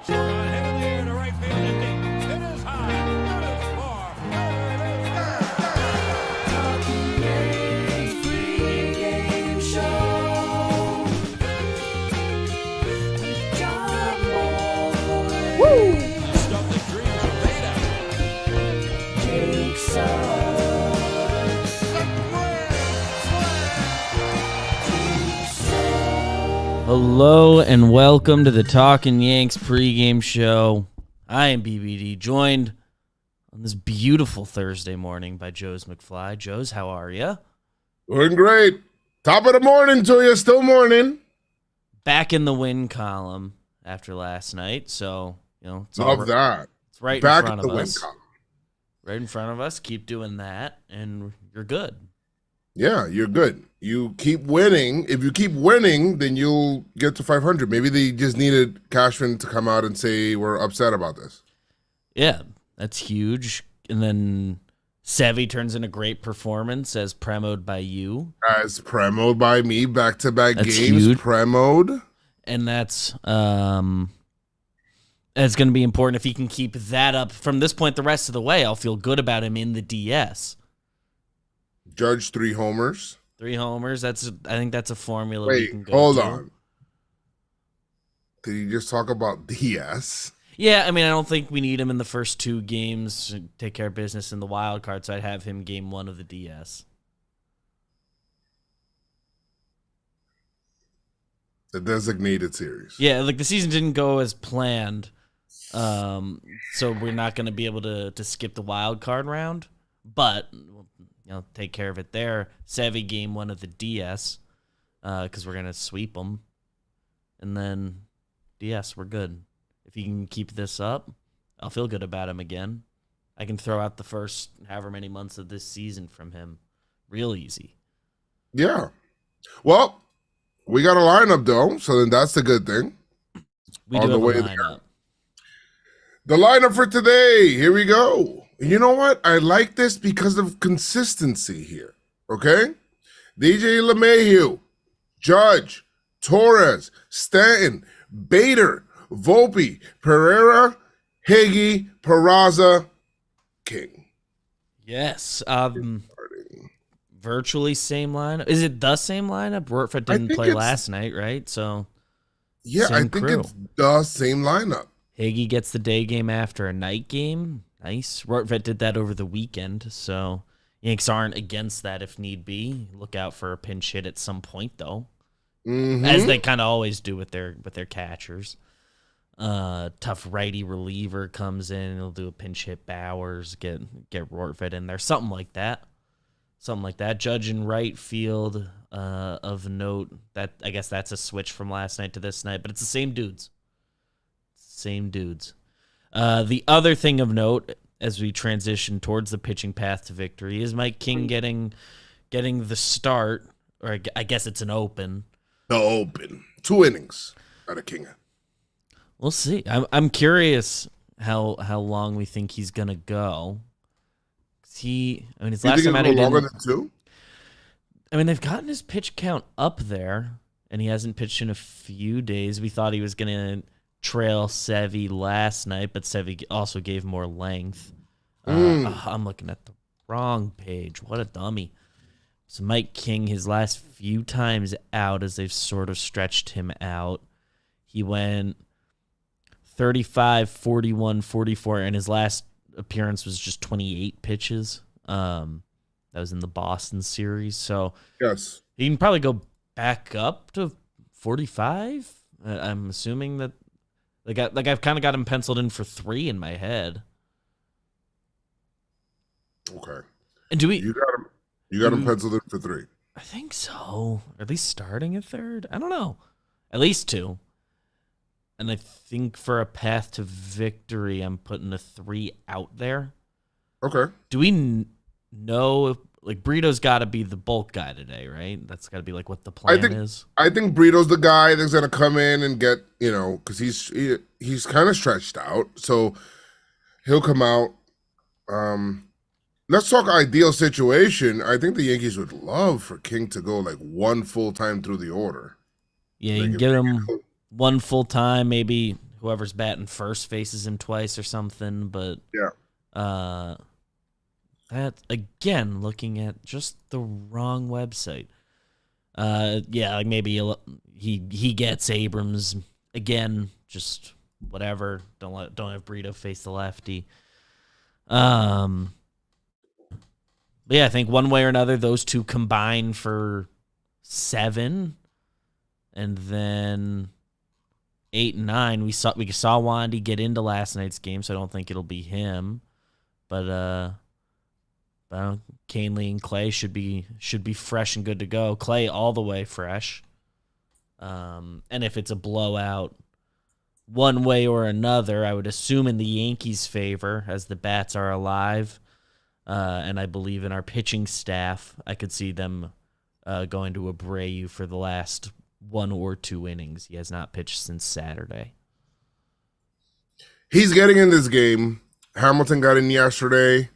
She's got hit in the air to right field and deep. It is high. It is far. It is pregame show. Woo! Stuff the dreams of beta. Jake Hello and welcome to the Talkin Yanks pregame show. I am BBD, joined on this beautiful Thursday morning by Joe's McFly. Joe's, how are you? Doing great. Top of the morning to you, still morning. Back in the win column after last night, so it's Love that. It's right Back in front at the of win us. column. Right in front of us. Keep doing that, and you're good. Yeah, you're good. You keep winning. If you keep winning, then you'll get to 500. Maybe they just needed Cashman to come out and say we're upset about this. Yeah, that's huge. And then Sevy turns in a great performance as premoed by you. As premoed by me, back-to-back That's games, huge. premoed. And that's going to be important. If he can keep that up from this point the rest of the way, I'll feel good about him in the DS. Judge 3 homers. 3 homers. I think that's a formula we Wait, can go hold to. on. Did you just talk about DS? Yeah, I mean, I don't think we need him in the first 2 games to take care of business in the wild card, so I'd have him game 1 of the DS. The designated series. Yeah, like the season didn't go as planned, so we're not going to be able to skip the wild card round, but take care of it there. Sevy game 1 of the DS, because we're going to sweep them, and then DS, we're good. If he can keep this up, I'll feel good about him again. I can throw out the first however many months of this season from him real easy. Yeah. Well, we got a lineup, though, so then that's the good thing. We On do the have a way lineup. The lineup for today, here we go. You know what? I like this because of consistency here, okay? DJ LeMahieu, Judge, Torres, Stanton, Bader, Volpe, Pereira, Higgy, Peraza, King. Yes. Virtually same lineup. Is it the same lineup? Rortford didn't play last night, right? So yeah, same I think crew. it's the same lineup. Higgy gets the day game after a night game. Nice. Rortford did that over the weekend, so Yanks aren't against that if need be. Look out for a pinch hit at some point, though, as they kind of always do with their catchers. Tough righty reliever comes in. He'll do a pinch hit Bowers, get Rortford in there, something like that. Judge in right field of note. That I guess that's a switch from last night to this night, but it's the same dudes. The other thing of note as we transition towards the pitching path to victory is Mike King getting the start, or I guess it's an open. The open. 2 innings out of King. We'll see. I'm curious how long we think he's gonna go. His last time out he longer didn't. than 2? I mean, they've gotten his pitch count up there, and he hasn't pitched in a few days. We thought he was gonna trail Sevy last night, but Sevy also gave more length. I'm looking at the wrong page. What a dummy. So Mike King, his last few times out as they've sort of stretched him out, he went 35, 41, 44, and his last appearance was just 28 pitches. That was in the Boston series. So Yes. he can probably go back up to 45. I'm assuming that I've kind of got him penciled in for 3 in my head. Okay. And You got him penciled in for 3. I think so. Or at least starting at third. I don't know. At least 2. And I think for a path to victory, I'm putting a 3 out there. Okay. Do we know if, Brito's got to be the bulk guy today, right? That's got to be what the plan is. I think Brito's the guy that's gonna come in and get, because he's kind of stretched out, so he'll come out. Let's talk ideal situation. I think the Yankees would love for King to go 1 full time through the order. Yeah, you can give him one full time, maybe whoever's batting first faces him twice or something. But Yeah. that again, looking at just the wrong website. Yeah, like maybe he gets Abrams again. Just whatever. Don't have Brito face the lefty. But yeah, I think one way or another, those two combine for 7, and then 8 and 9. We saw Wandy get into last night's game, so I don't think it'll be him. But Canely and Clay should be fresh and good to go. Clay all the way fresh. And if it's a blowout, one way or another, I would assume in the Yankees' favor, as the bats are alive. And I believe in our pitching staff, I could see them going to Abreu for the last 1 or 2 innings. He has not pitched since Saturday. He's getting in this game. Hamilton got in yesterday.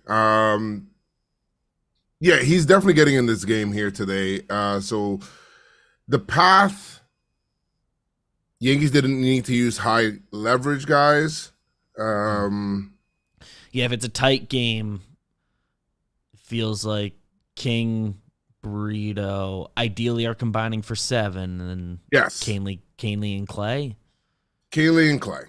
Yeah, he's definitely getting in this game here today. So the path, Yankees didn't need to use high leverage guys. Yeah, if it's a tight game, it feels like King, Burrito ideally are combining for 7, and yes, Canely and Clay. Kaylee and Clay.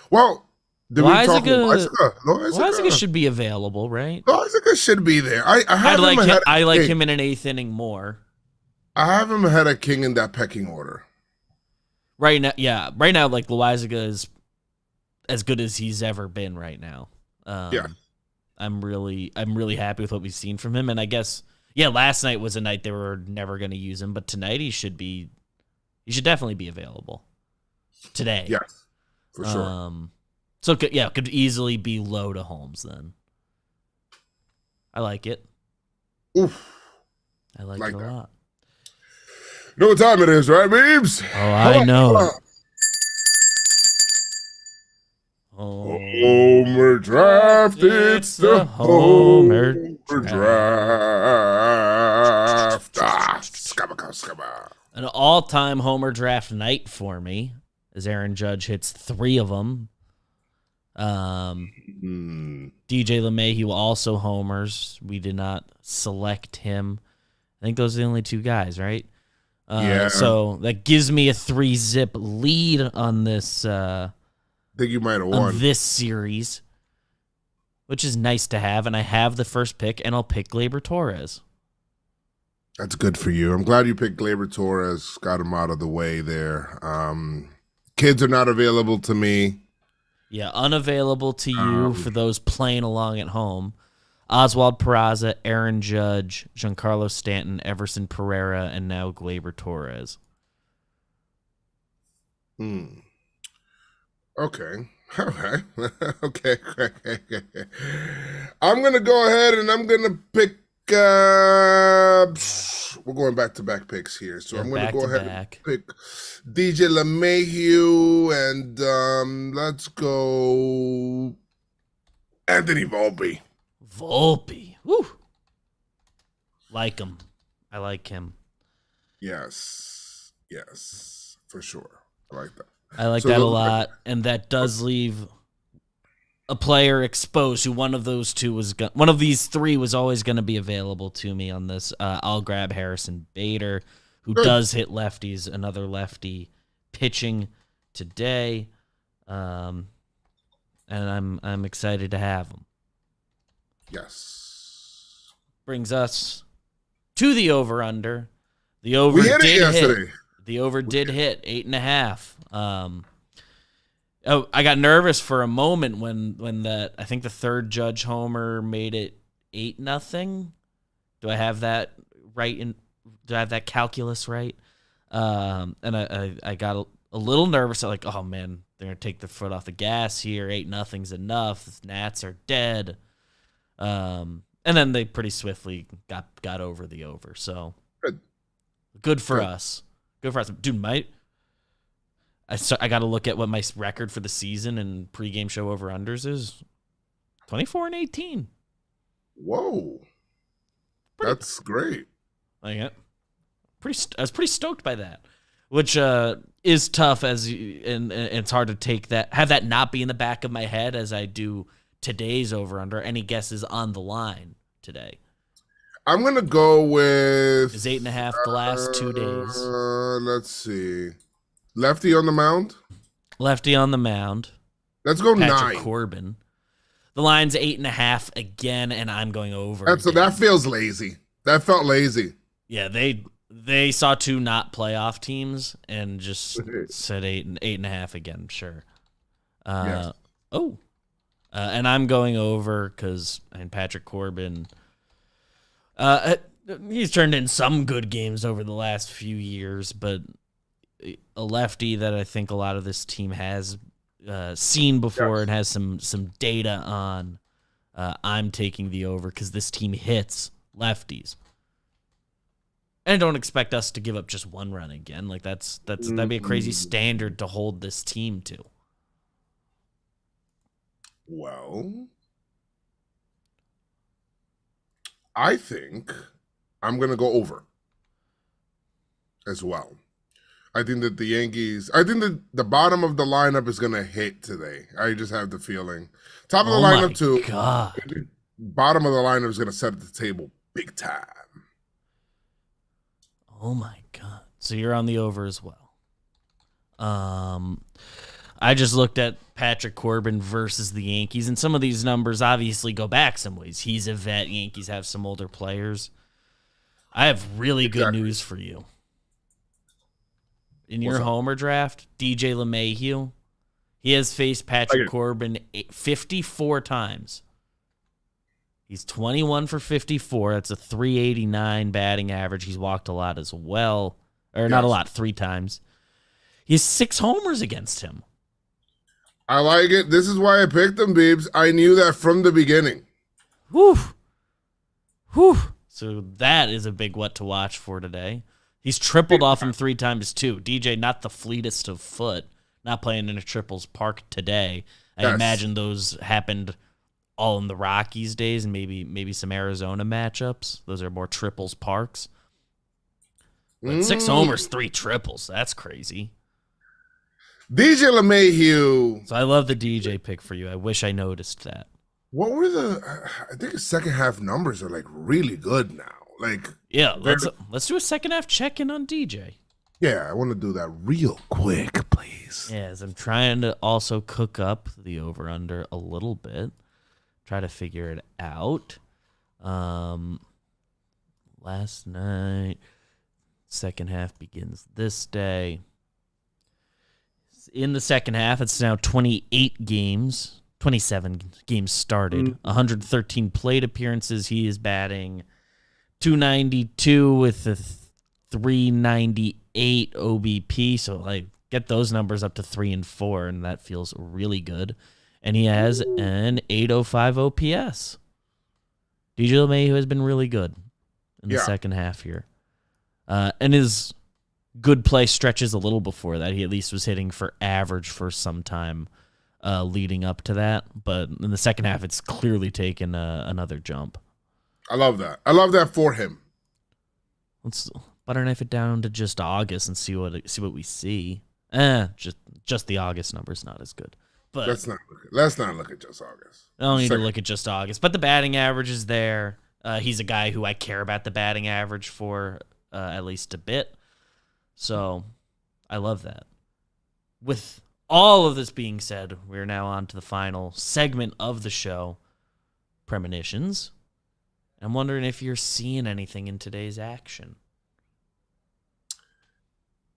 Well, did we talk Loizaga should be available, right? Loizaga should be there. I like him in an 8th inning more. I have him ahead of King in that pecking order. Right now, like Loizaga is as good as he's ever been right now. Yeah. I'm really happy with what we've seen from him, and I guess last night was a night they were never going to use him, but tonight he should definitely be available today. Yes, for sure. So it could easily be low to Holmes then. I like it. Oof. I like it a lot. You know what time it is, right, Beebs? Oh, I know. Homer draft. It's the Homer draft. Scabba. An all-time Homer draft night for me, as Aaron Judge hits 3 of them. DJ LeMahieu also homers. We did not select him. I think those are the only 2 guys, right? Yeah. So that gives me a 3-zip lead on this. I think you might have won this series, which is nice to have. And I have the first pick, and I'll pick Gleyber Torres. That's good for you. I'm glad you picked Gleyber Torres. Got him out of the way there. Kids are not available to me. Yeah, unavailable to you for those playing along at home. Oswald Peraza, Aaron Judge, Giancarlo Stanton, Everson Pereira, and now Gleyber Torres. Okay. All right. Okay. I'm going to go ahead and I'm going to pick. We're going back-to-back picks here. So I'm going to go ahead and pick DJ LeMahieu, and let's go Anthony Volpe. Woo. Like him. I like him. Yes, for sure. I like that. I like that a lot, and that does leave a player exposed who one of these 3 was always going to be available to me on this. I'll grab Harrison Bader, who does hit lefties, another lefty pitching today. And I'm excited to have him. Yes. Brings us to the over-under. The over we hit it yesterday. The over did hit 8.5. I got nervous for a moment when I think the third Judge homer made it 8-0. Do I have that right? Do I have that calculus right? And I got a little nervous. I'm like, oh man, they're gonna take their foot off the gas here. 8-0's enough. The Nats are dead. And then they pretty swiftly got over the over. So good for us. Good for us, dude. I got to look at what my record for the season and pregame show over-unders is. 24-18. Whoa. That's great. I was pretty stoked by that. Which is tough and it's hard to have that not be in the back of my head as I do today's over-under. Any guesses on the line today? I'm going to go with... Is 8.5 the last 2 days? Let's see. Lefty on the mound? Lefty on the mound. Let's go Patrick 9. Corbin. The line's 8.5 again, and I'm going over. That feels lazy. That felt lazy. Yeah, they saw 2 not playoff teams and just said 8.5 again. Sure. Yes. And I'm going over because Patrick Corbin. He's turned in some good games over the last few years, but a lefty that I think a lot of this team has seen before and has some data on. I'm taking the over because this team hits lefties, and I don't expect us to give up just 1 run again. Like that'd be a crazy standard to hold this team to. Well, I think I'm going to go over as well. I think that the Yankees, I think that the bottom of the lineup is going to hit today. I just have the feeling. Top of the lineup, too. God. Bottom of the lineup is going to set the table big time. Oh, my God. So you're on the over as well. I just looked at Patrick Corbin versus the Yankees, and some of these numbers obviously go back some ways. He's a vet. Yankees have some older players. I have really good news for you. In your homer draft, DJ LeMahieu, he has faced Patrick Corbin 54 times. He's 21 for 54. That's a 389 batting average. He's walked a lot as well. Or not a lot, 3 times. He has 6 homers against him. I like it. This is why I picked him, Beebs. I knew that from the beginning. Whew. Whew. So that is a big what to watch for today. He's tripled off him 3 times, too. DJ, not the fleetest of foot, not playing in a triples park today. I imagine those happened all in the Rockies days and maybe some Arizona matchups. Those are more triples parks. But 6 homers, 3 triples. That's crazy. DJ LeMahieu. So I love the DJ pick for you. I wish I noticed that. What were I think his second half numbers are like really good now. Like, yeah, let's do a second half check-in on DJ. Yeah, I want to do that real quick, please. Yes, I'm trying to also cook up the over-under a little bit. Try to figure it out. Last night, second half begins this day. In the second half, it's now 28 games, 27 games started, 113 plate appearances. He is batting .292 with a 398 OBP. So like get those numbers up to 3 and 4, and that feels really good. And he has an 805 OPS. DJ LeMahieu has been really good in the second half here. And his good play stretches a little before that. He at least was hitting for average for some time leading up to that. But in the second half, it's clearly taken another jump. I love that. I love that for him. Let's butter knife it down to just August and see what we see. Just the August number's not as good. But let's not look at just August. I don't need to look at just August. But the batting average is there. He's a guy who I care about the batting average for at least a bit. So I love that. With all of this being said, we're now on to the final segment of the show, Premonitions. I'm wondering if you're seeing anything in today's action.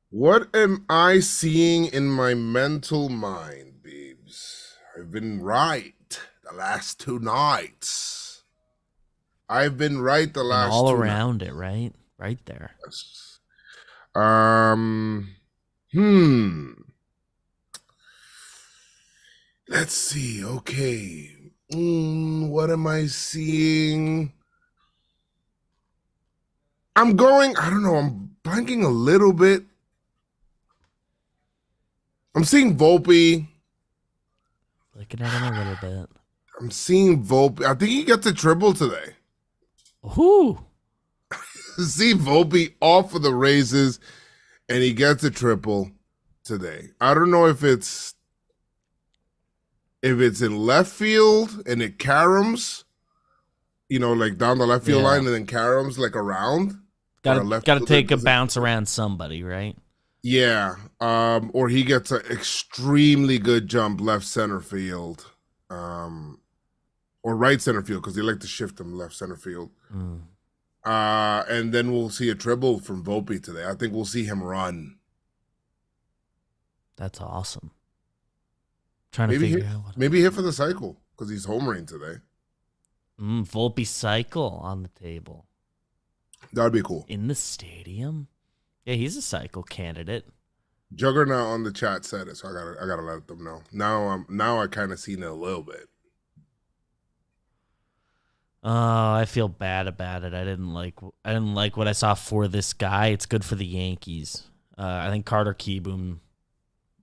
What am I seeing in my mental mind, Beebs? I've been right the last 2 nights. I've been right the last all 2 around nights. It, right? Right there. Yes. Let's see. Okay. What am I seeing? I don't know. I'm blanking a little bit. I'm seeing Volpe. Looking at him a little bit. I'm seeing Volpe. I think he gets a triple today. Ooh. See Volpe off of the races, and he gets a triple. today. I don't know if it's in left field and it caroms, like down the left field Yeah. line and then caroms like around. Got Or a left to fielder take a doesn't- bounce around somebody, right? Yeah. Or he gets an extremely good jump left center field. Or right center field because they like to shift him left center field. And then we'll see a dribble from Volpe today. I think we'll see him run. That's awesome. Trying Maybe to figure out what. maybe hit for the cycle because he's homering today. Volpe cycle on the table That'd be cool. in the stadium. Yeah, he's a cycle candidate. Juggernaut on the chat said it, so I gotta let them know. Now I kind of seen it a little bit. I feel bad about it. I didn't like what I saw for this guy. It's good for the Yankees. I think Carter Kieboom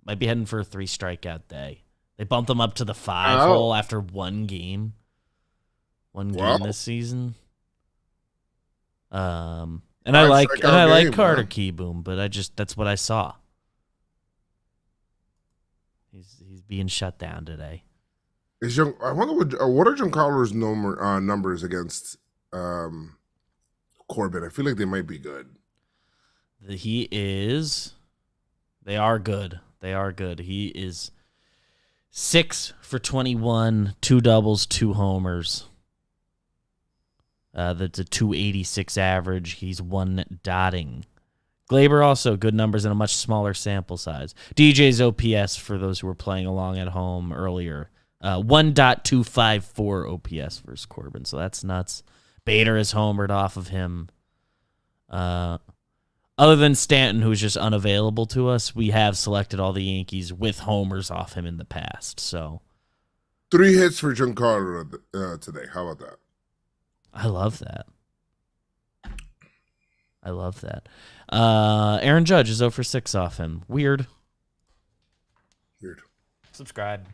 might be heading for a 3 strikeout day. They bumped him up to the 5 hole after one game. Game this season. And I like Carter Kieboom, but that's what I saw. He's being shut down today. I wonder what are Giancarlo's numbers against Corbin? I feel like they might be good. They are good. They are good. He is 6 for 21, 2 doubles, 2 homers. That's a 286 average. He's 1 dotting. Glaber also good numbers in a much smaller sample size. DJ's OPS, for those who were playing along at home earlier, 1.254 OPS versus Corbin, so that's nuts. Bader is homered off of him. Other than Stanton, who's just unavailable to us, we have selected all the Yankees with homers off him in the past. So 3 hits for Giancarlo today. How about that? I love that. Aaron Judge is 0 for 6 off him. Weird. Weird. Subscribe.